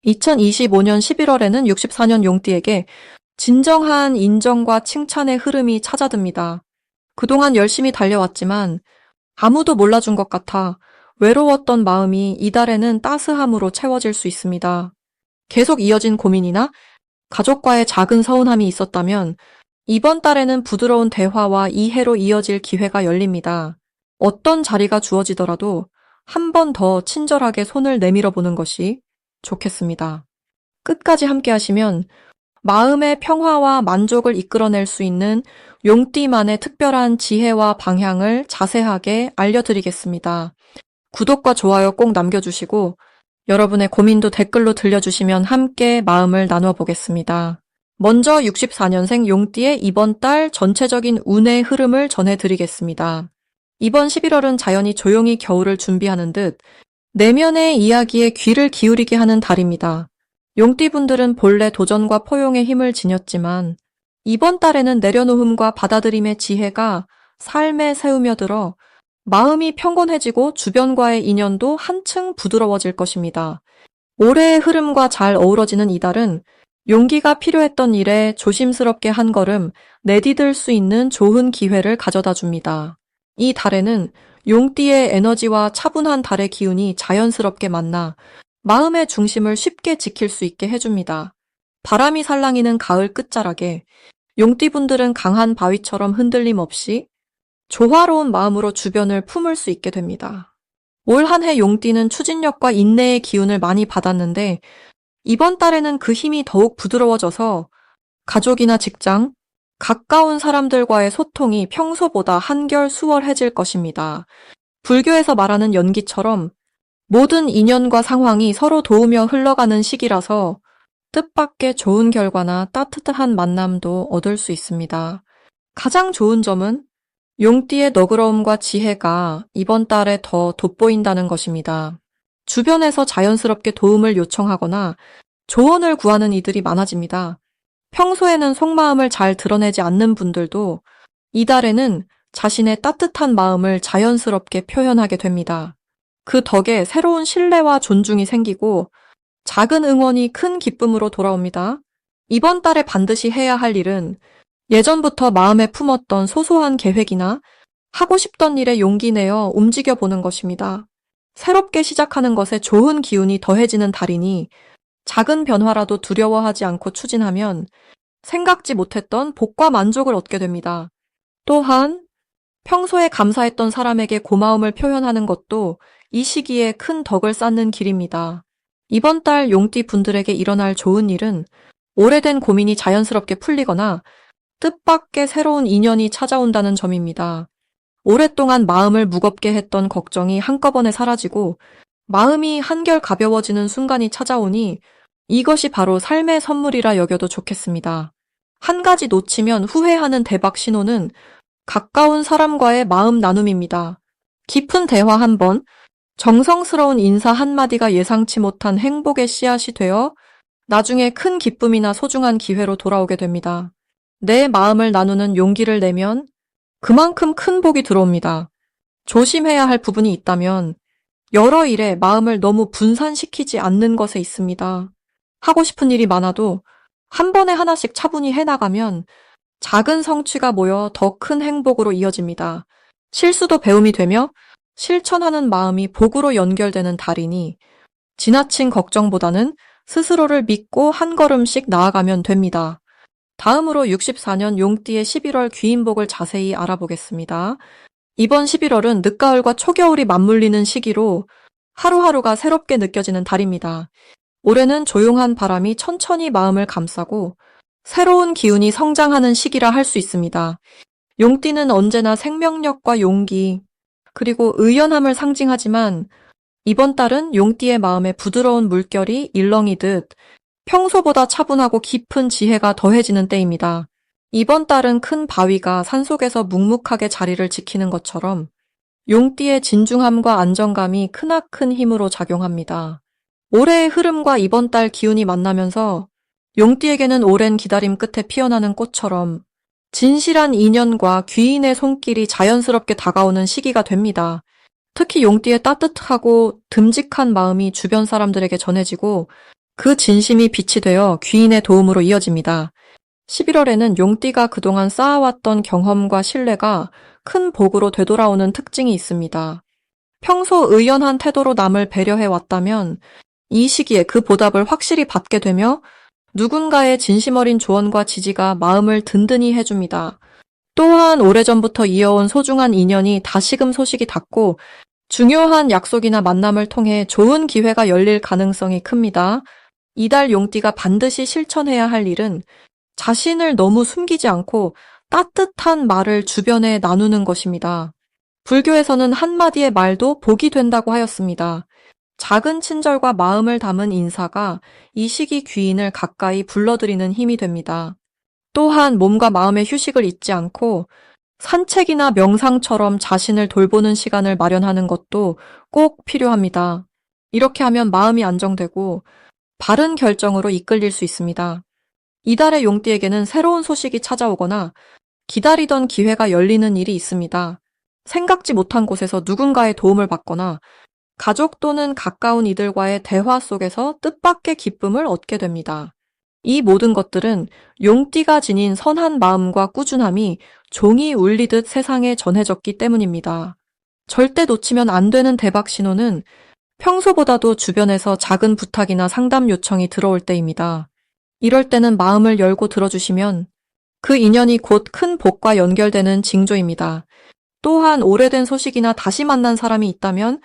2025년 11월에는 64년 용띠에게 진정한 인정과 칭찬의 흐름이 찾아듭니다. 그동안 열심히 달려왔지만 아무도 몰라준 것 같아 외로웠던 마음이 이달에는 따스함으로 채워질 수 있습니다. 계속 이어진 고민이나 가족과의 작은 서운함이 있었다면 이번 달에는 부드러운 대화와 이해로 이어질 기회가 열립니다. 어떤 자리가 주어지더라도 한 번 더 친절하게 손을 내밀어 보는 것이 좋겠습니다. 끝까지 함께 하시면 마음의 평화와 만족을 이끌어낼 수 있는 용띠만의 특별한 지혜와 방향을 자세하게 알려드리겠습니다. 구독과 좋아요 꼭 남겨주시고 여러분의 고민도 댓글로 들려주시면 함께 마음을 나눠 보겠습니다. 먼저 64년생 용띠의 이번 달 전체적인 운의 흐름을 전해드리겠습니다. 이번 11월은 자연이 조용히 겨울을 준비하는 듯 내면의 이야기에 귀를 기울이게 하는 달입니다. 용띠분들은 본래 도전과 포용의 힘을 지녔지만 이번 달에는 내려놓음과 받아들임의 지혜가 삶에 새우며들어 마음이 평온해지고 주변과의 인연도 한층 부드러워질 것입니다. 올해의 흐름과 잘 어우러지는 이달은 용기가 필요했던 일에 조심스럽게 한 걸음 내디딜 수 있는 좋은 기회를 가져다 줍니다. 이 달에는 용띠의 에너지와 차분한 달의 기운이 자연스럽게 만나 마음의 중심을 쉽게 지킬 수 있게 해줍니다. 바람이 살랑이는 가을 끝자락에 용띠분들은 강한 바위처럼 흔들림 없이 조화로운 마음으로 주변을 품을 수 있게 됩니다. 올 한 해 용띠는 추진력과 인내의 기운을 많이 받았는데 이번 달에는 그 힘이 더욱 부드러워져서 가족이나 직장, 가까운 사람들과의 소통이 평소보다 한결 수월해질 것입니다. 불교에서 말하는 연기처럼 모든 인연과 상황이 서로 도우며 흘러가는 시기라서 뜻밖의 좋은 결과나 따뜻한 만남도 얻을 수 있습니다. 가장 좋은 점은 용띠의 너그러움과 지혜가 이번 달에 더 돋보인다는 것입니다. 주변에서 자연스럽게 도움을 요청하거나 조언을 구하는 이들이 많아집니다. 평소에는 속마음을 잘 드러내지 않는 분들도 이달에는 자신의 따뜻한 마음을 자연스럽게 표현하게 됩니다. 그 덕에 새로운 신뢰와 존중이 생기고 작은 응원이 큰 기쁨으로 돌아옵니다. 이번 달에 반드시 해야 할 일은 예전부터 마음에 품었던 소소한 계획이나 하고 싶던 일에 용기 내어 움직여 보는 것입니다. 새롭게 시작하는 것에 좋은 기운이 더해지는 달이니 작은 변화라도 두려워하지 않고 추진하면 생각지 못했던 복과 만족을 얻게 됩니다. 또한 평소에 감사했던 사람에게 고마움을 표현하는 것도 이 시기에 큰 덕을 쌓는 길입니다. 이번 달 용띠 분들에게 일어날 좋은 일은 오래된 고민이 자연스럽게 풀리거나 뜻밖의 새로운 인연이 찾아온다는 점입니다. 오랫동안 마음을 무겁게 했던 걱정이 한꺼번에 사라지고 마음이 한결 가벼워지는 순간이 찾아오니 이것이 바로 삶의 선물이라 여겨도 좋겠습니다. 한 가지 놓치면 후회하는 대박 신호는 가까운 사람과의 마음 나눔입니다. 깊은 대화 한 번, 정성스러운 인사 한마디가 예상치 못한 행복의 씨앗이 되어 나중에 큰 기쁨이나 소중한 기회로 돌아오게 됩니다. 내 마음을 나누는 용기를 내면 그만큼 큰 복이 들어옵니다. 조심해야 할 부분이 있다면 여러 일에 마음을 너무 분산시키지 않는 것에 있습니다. 하고 싶은 일이 많아도 한 번에 하나씩 차분히 해나가면 작은 성취가 모여 더 큰 행복으로 이어집니다. 실수도 배움이 되며 실천하는 마음이 복으로 연결되는 달이니 지나친 걱정보다는 스스로를 믿고 한 걸음씩 나아가면 됩니다. 다음으로 64년 용띠의 11월 귀인복을 자세히 알아보겠습니다. 이번 11월은 늦가을과 초겨울이 맞물리는 시기로 하루하루가 새롭게 느껴지는 달입니다. 올해는 조용한 바람이 천천히 마음을 감싸고 새로운 기운이 성장하는 시기라 할 수 있습니다. 용띠는 언제나 생명력과 용기, 그리고 의연함을 상징하지만 이번 달은 용띠의 마음에 부드러운 물결이 일렁이듯 평소보다 차분하고 깊은 지혜가 더해지는 때입니다. 이번 달은 큰 바위가 산속에서 묵묵하게 자리를 지키는 것처럼 용띠의 진중함과 안정감이 크나큰 힘으로 작용합니다. 올해의 흐름과 이번 달 기운이 만나면서 용띠에게는 오랜 기다림 끝에 피어나는 꽃처럼 진실한 인연과 귀인의 손길이 자연스럽게 다가오는 시기가 됩니다. 특히 용띠의 따뜻하고 듬직한 마음이 주변 사람들에게 전해지고 그 진심이 빛이 되어 귀인의 도움으로 이어집니다. 11월에는 용띠가 그동안 쌓아왔던 경험과 신뢰가 큰 복으로 되돌아오는 특징이 있습니다. 평소 의연한 태도로 남을 배려해 왔다면 이 시기에 그 보답을 확실히 받게 되며 누군가의 진심 어린 조언과 지지가 마음을 든든히 해줍니다. 또한 오래전부터 이어온 소중한 인연이 다시금 소식이 닿고 중요한 약속이나 만남을 통해 좋은 기회가 열릴 가능성이 큽니다. 이달 용띠가 반드시 실천해야 할 일은 자신을 너무 숨기지 않고 따뜻한 말을 주변에 나누는 것입니다. 불교에서는 한마디의 말도 복이 된다고 하였습니다. 작은 친절과 마음을 담은 인사가 이 시기 귀인을 가까이 불러들이는 힘이 됩니다. 또한 몸과 마음의 휴식을 잊지 않고 산책이나 명상처럼 자신을 돌보는 시간을 마련하는 것도 꼭 필요합니다. 이렇게 하면 마음이 안정되고 바른 결정으로 이끌릴 수 있습니다. 이달의 용띠에게는 새로운 소식이 찾아오거나 기다리던 기회가 열리는 일이 있습니다. 생각지 못한 곳에서 누군가의 도움을 받거나 가족 또는 가까운 이들과의 대화 속에서 뜻밖의 기쁨을 얻게 됩니다. 이 모든 것들은 용띠가 지닌 선한 마음과 꾸준함이 종이 울리듯 세상에 전해졌기 때문입니다. 절대 놓치면 안 되는 대박 신호는 평소보다도 주변에서 작은 부탁이나 상담 요청이 들어올 때입니다. 이럴 때는 마음을 열고 들어주시면 그 인연이 곧 큰 복과 연결되는 징조입니다. 또한 오래된 소식이나 다시 만난 사람이 있다면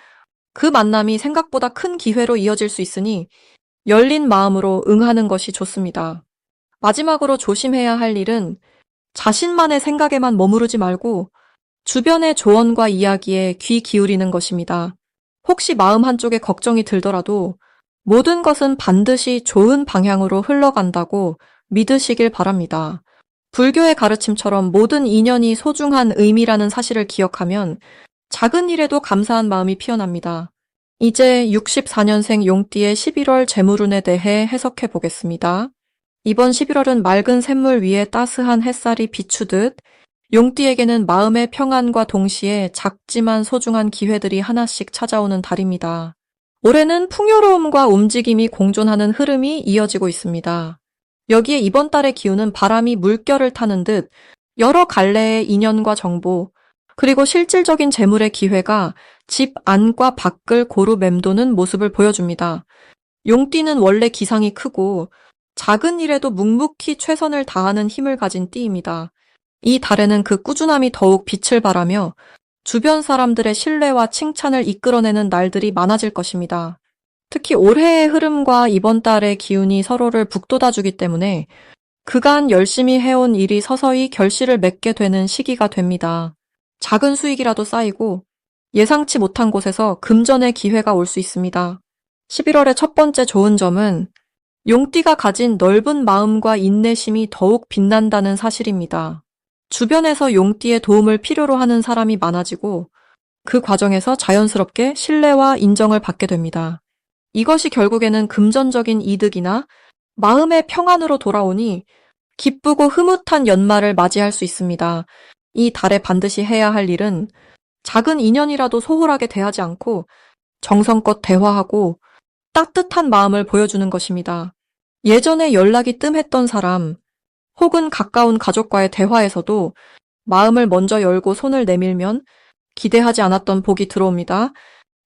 그 만남이 생각보다 큰 기회로 이어질 수 있으니 열린 마음으로 응하는 것이 좋습니다. 마지막으로 조심해야 할 일은 자신만의 생각에만 머무르지 말고 주변의 조언과 이야기에 귀 기울이는 것입니다. 혹시 마음 한쪽에 걱정이 들더라도 모든 것은 반드시 좋은 방향으로 흘러간다고 믿으시길 바랍니다. 불교의 가르침처럼 모든 인연이 소중한 의미라는 사실을 기억하면 작은 일에도 감사한 마음이 피어납니다. 이제 64년생 용띠의 11월 재물운에 대해 해석해 보겠습니다. 이번 11월은 맑은 샘물 위에 따스한 햇살이 비추듯 용띠에게는 마음의 평안과 동시에 작지만 소중한 기회들이 하나씩 찾아오는 달입니다. 올해는 풍요로움과 움직임이 공존하는 흐름이 이어지고 있습니다. 여기에 이번 달의 기운은 바람이 물결을 타는 듯 여러 갈래의 인연과 정보, 그리고 실질적인 재물의 기회가 집 안과 밖을 고루 맴도는 모습을 보여줍니다. 용띠는 원래 기상이 크고 작은 일에도 묵묵히 최선을 다하는 힘을 가진 띠입니다. 이 달에는 그 꾸준함이 더욱 빛을 발하며 주변 사람들의 신뢰와 칭찬을 이끌어내는 날들이 많아질 것입니다. 특히 올해의 흐름과 이번 달의 기운이 서로를 북돋아주기 때문에 그간 열심히 해온 일이 서서히 결실을 맺게 되는 시기가 됩니다. 작은 수익이라도 쌓이고 예상치 못한 곳에서 금전의 기회가 올 수 있습니다. 11월의 첫 번째 좋은 점은 용띠가 가진 넓은 마음과 인내심이 더욱 빛난다는 사실입니다. 주변에서 용띠의 도움을 필요로 하는 사람이 많아지고 그 과정에서 자연스럽게 신뢰와 인정을 받게 됩니다. 이것이 결국에는 금전적인 이득이나 마음의 평안으로 돌아오니 기쁘고 흐뭇한 연말을 맞이할 수 있습니다. 이 달에 반드시 해야 할 일은 작은 인연이라도 소홀하게 대하지 않고 정성껏 대화하고 따뜻한 마음을 보여주는 것입니다. 예전에 연락이 뜸했던 사람 혹은 가까운 가족과의 대화에서도 마음을 먼저 열고 손을 내밀면 기대하지 않았던 복이 들어옵니다.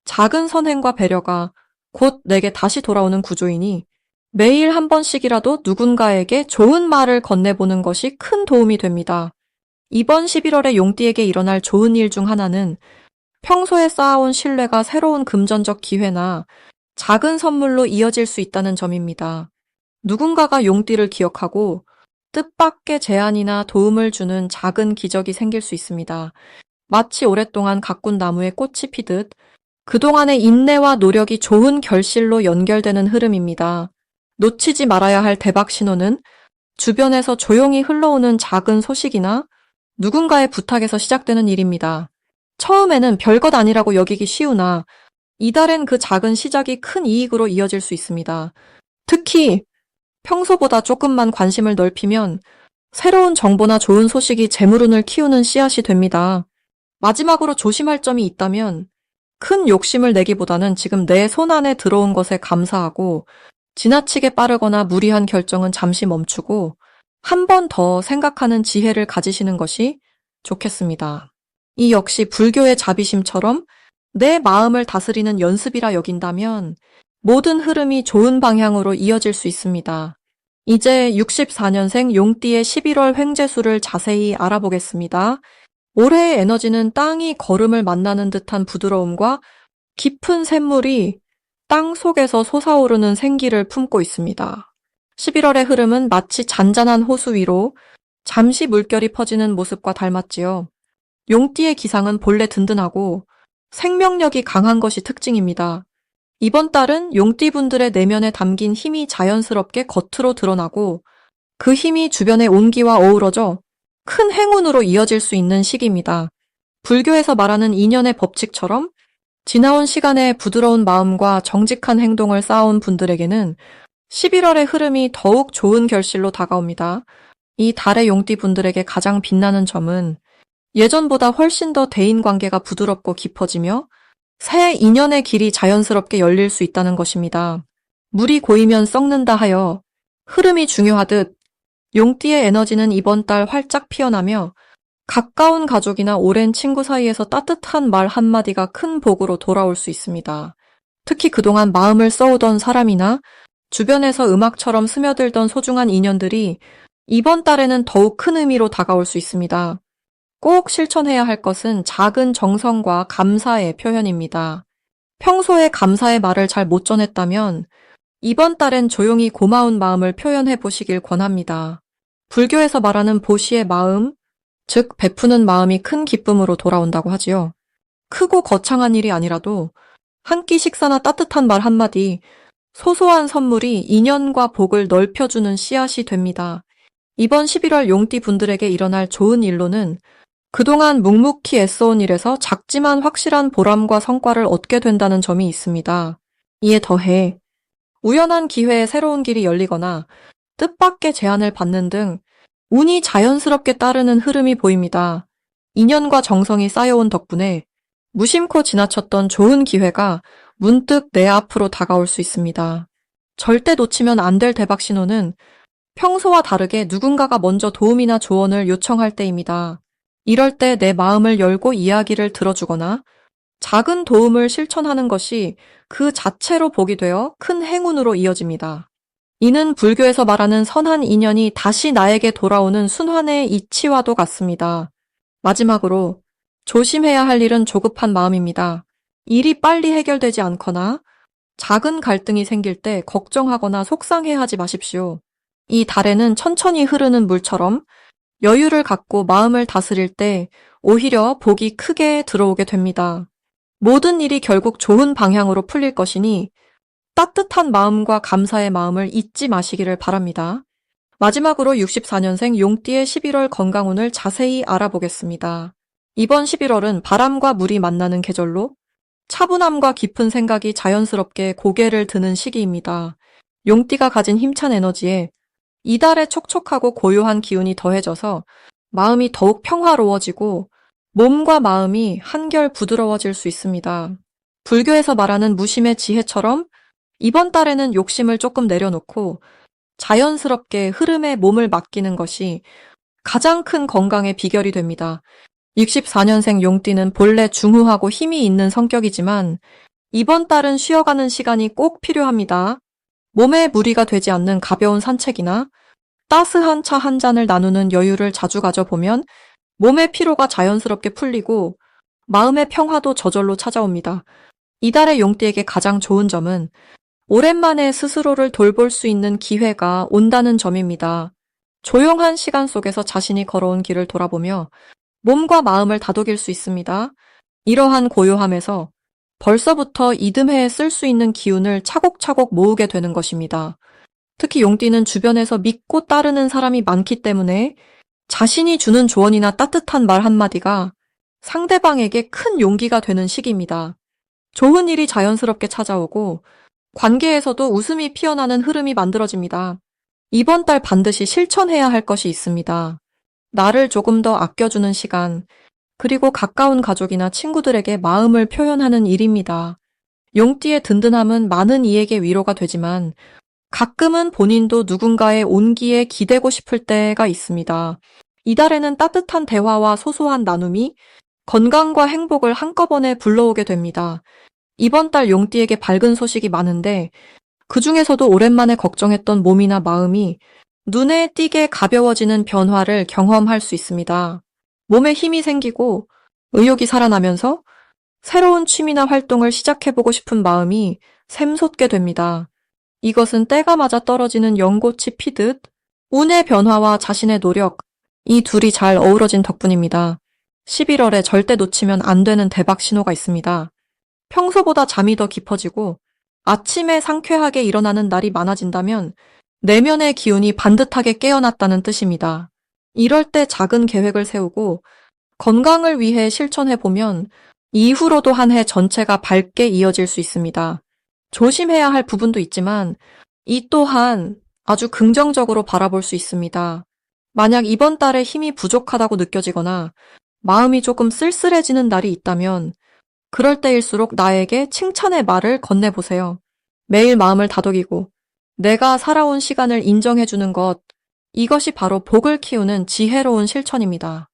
작은 선행과 배려가 곧 내게 다시 돌아오는 구조이니 매일 한 번씩이라도 누군가에게 좋은 말을 건네보는 것이 큰 도움이 됩니다. 이번 11월에 용띠에게 일어날 좋은 일 중 하나는 평소에 쌓아온 신뢰가 새로운 금전적 기회나 작은 선물로 이어질 수 있다는 점입니다. 누군가가 용띠를 기억하고 뜻밖의 제안이나 도움을 주는 작은 기적이 생길 수 있습니다. 마치 오랫동안 가꾼 나무에 꽃이 피듯 그동안의 인내와 노력이 좋은 결실로 연결되는 흐름입니다. 놓치지 말아야 할 대박 신호는 주변에서 조용히 흘러오는 작은 소식이나 누군가의 부탁에서 시작되는 일입니다. 처음에는 별것 아니라고 여기기 쉬우나 이달엔 그 작은 시작이 큰 이익으로 이어질 수 있습니다. 특히 평소보다 조금만 관심을 넓히면 새로운 정보나 좋은 소식이 재물운을 키우는 씨앗이 됩니다. 마지막으로 조심할 점이 있다면 큰 욕심을 내기보다는 지금 내 손 안에 들어온 것에 감사하고 지나치게 빠르거나 무리한 결정은 잠시 멈추고 한 번 더 생각하는 지혜를 가지시는 것이 좋겠습니다. 이 역시 불교의 자비심처럼 내 마음을 다스리는 연습이라 여긴다면 모든 흐름이 좋은 방향으로 이어질 수 있습니다. 이제 64년생 용띠의 11월 횡재수를 자세히 알아보겠습니다. 올해의 에너지는 땅이 걸음을 만나는 듯한 부드러움과 깊은 샘물이 땅 속에서 솟아오르는 생기를 품고 있습니다. 11월의 흐름은 마치 잔잔한 호수 위로 잠시 물결이 퍼지는 모습과 닮았지요. 용띠의 기상은 본래 든든하고 생명력이 강한 것이 특징입니다. 이번 달은 용띠분들의 내면에 담긴 힘이 자연스럽게 겉으로 드러나고 그 힘이 주변의 온기와 어우러져 큰 행운으로 이어질 수 있는 시기입니다. 불교에서 말하는 인연의 법칙처럼 지나온 시간에 부드러운 마음과 정직한 행동을 쌓아온 분들에게는 11월의 흐름이 더욱 좋은 결실로 다가옵니다. 이 달의 용띠 분들에게 가장 빛나는 점은 예전보다 훨씬 더 대인관계가 부드럽고 깊어지며 새 인연의 길이 자연스럽게 열릴 수 있다는 것입니다. 물이 고이면 썩는다 하여 흐름이 중요하듯 용띠의 에너지는 이번 달 활짝 피어나며 가까운 가족이나 오랜 친구 사이에서 따뜻한 말 한마디가 큰 복으로 돌아올 수 있습니다. 특히 그동안 마음을 써오던 사람이나 주변에서 음악처럼 스며들던 소중한 인연들이 이번 달에는 더욱 큰 의미로 다가올 수 있습니다. 꼭 실천해야 할 것은 작은 정성과 감사의 표현입니다. 평소에 감사의 말을 잘 못 전했다면 이번 달엔 조용히 고마운 마음을 표현해 보시길 권합니다. 불교에서 말하는 보시의 마음, 즉 베푸는 마음이 큰 기쁨으로 돌아온다고 하지요. 크고 거창한 일이 아니라도 한 끼 식사나 따뜻한 말 한마디, 소소한 선물이 인연과 복을 넓혀주는 씨앗이 됩니다. 이번 11월 용띠 분들에게 일어날 좋은 일로는 그동안 묵묵히 애써온 일에서 작지만 확실한 보람과 성과를 얻게 된다는 점이 있습니다. 이에 더해 우연한 기회에 새로운 길이 열리거나 뜻밖의 제안을 받는 등 운이 자연스럽게 따르는 흐름이 보입니다. 인연과 정성이 쌓여온 덕분에 무심코 지나쳤던 좋은 기회가 문득 내 앞으로 다가올 수 있습니다. 절대 놓치면 안 될 대박 신호는 평소와 다르게 누군가가 먼저 도움이나 조언을 요청할 때입니다. 이럴 때 내 마음을 열고 이야기를 들어주거나 작은 도움을 실천하는 것이 그 자체로 복이 되어 큰 행운으로 이어집니다. 이는 불교에서 말하는 선한 인연이 다시 나에게 돌아오는 순환의 이치와도 같습니다. 마지막으로 조심해야 할 일은 조급한 마음입니다. 일이 빨리 해결되지 않거나 작은 갈등이 생길 때 걱정하거나 속상해하지 마십시오. 이 달에는 천천히 흐르는 물처럼 여유를 갖고 마음을 다스릴 때 오히려 복이 크게 들어오게 됩니다. 모든 일이 결국 좋은 방향으로 풀릴 것이니 따뜻한 마음과 감사의 마음을 잊지 마시기를 바랍니다. 마지막으로 64년생 용띠의 11월 건강운을 자세히 알아보겠습니다. 이번 11월은 바람과 물이 만나는 계절로 차분함과 깊은 생각이 자연스럽게 고개를 드는 시기입니다. 용띠가 가진 힘찬 에너지에 이달의 촉촉하고 고요한 기운이 더해져서 마음이 더욱 평화로워지고 몸과 마음이 한결 부드러워질 수 있습니다. 불교에서 말하는 무심의 지혜처럼 이번 달에는 욕심을 조금 내려놓고 자연스럽게 흐름에 몸을 맡기는 것이 가장 큰 건강의 비결이 됩니다. 64년생 용띠는 본래 중후하고 힘이 있는 성격이지만 이번 달은 쉬어가는 시간이 꼭 필요합니다. 몸에 무리가 되지 않는 가벼운 산책이나 따스한 차 한 잔을 나누는 여유를 자주 가져보면 몸의 피로가 자연스럽게 풀리고 마음의 평화도 저절로 찾아옵니다. 이달의 용띠에게 가장 좋은 점은 오랜만에 스스로를 돌볼 수 있는 기회가 온다는 점입니다. 조용한 시간 속에서 자신이 걸어온 길을 돌아보며 몸과 마음을 다독일 수 있습니다. 이러한 고요함에서 벌써부터 이듬해에 쓸 수 있는 기운을 차곡차곡 모으게 되는 것입니다. 특히 용띠는 주변에서 믿고 따르는 사람이 많기 때문에 자신이 주는 조언이나 따뜻한 말 한마디가 상대방에게 큰 용기가 되는 시기입니다. 좋은 일이 자연스럽게 찾아오고 관계에서도 웃음이 피어나는 흐름이 만들어집니다. 이번 달 반드시 실천해야 할 것이 있습니다. 나를 조금 더 아껴주는 시간, 그리고 가까운 가족이나 친구들에게 마음을 표현하는 일입니다. 용띠의 든든함은 많은 이에게 위로가 되지만 가끔은 본인도 누군가의 온기에 기대고 싶을 때가 있습니다. 이달에는 따뜻한 대화와 소소한 나눔이 건강과 행복을 한꺼번에 불러오게 됩니다. 이번 달 용띠에게 밝은 소식이 많은데 그중에서도 오랜만에 걱정했던 몸이나 마음이 눈에 띄게 가벼워지는 변화를 경험할 수 있습니다. 몸에 힘이 생기고 의욕이 살아나면서 새로운 취미나 활동을 시작해보고 싶은 마음이 샘솟게 됩니다. 이것은 때가 맞아 떨어지는 연꽃이 피듯 운의 변화와 자신의 노력, 이 둘이 잘 어우러진 덕분입니다. 11월에 절대 놓치면 안 되는 대박 신호가 있습니다. 평소보다 잠이 더 깊어지고 아침에 상쾌하게 일어나는 날이 많아진다면 내면의 기운이 반듯하게 깨어났다는 뜻입니다. 이럴 때 작은 계획을 세우고 건강을 위해 실천해보면 이후로도 한 해 전체가 밝게 이어질 수 있습니다. 조심해야 할 부분도 있지만 이 또한 아주 긍정적으로 바라볼 수 있습니다. 만약 이번 달에 힘이 부족하다고 느껴지거나 마음이 조금 쓸쓸해지는 날이 있다면 그럴 때일수록 나에게 칭찬의 말을 건네보세요. 매일 마음을 다독이고 내가 살아온 시간을 인정해주는 것, 이것이 바로 복을 키우는 지혜로운 실천입니다.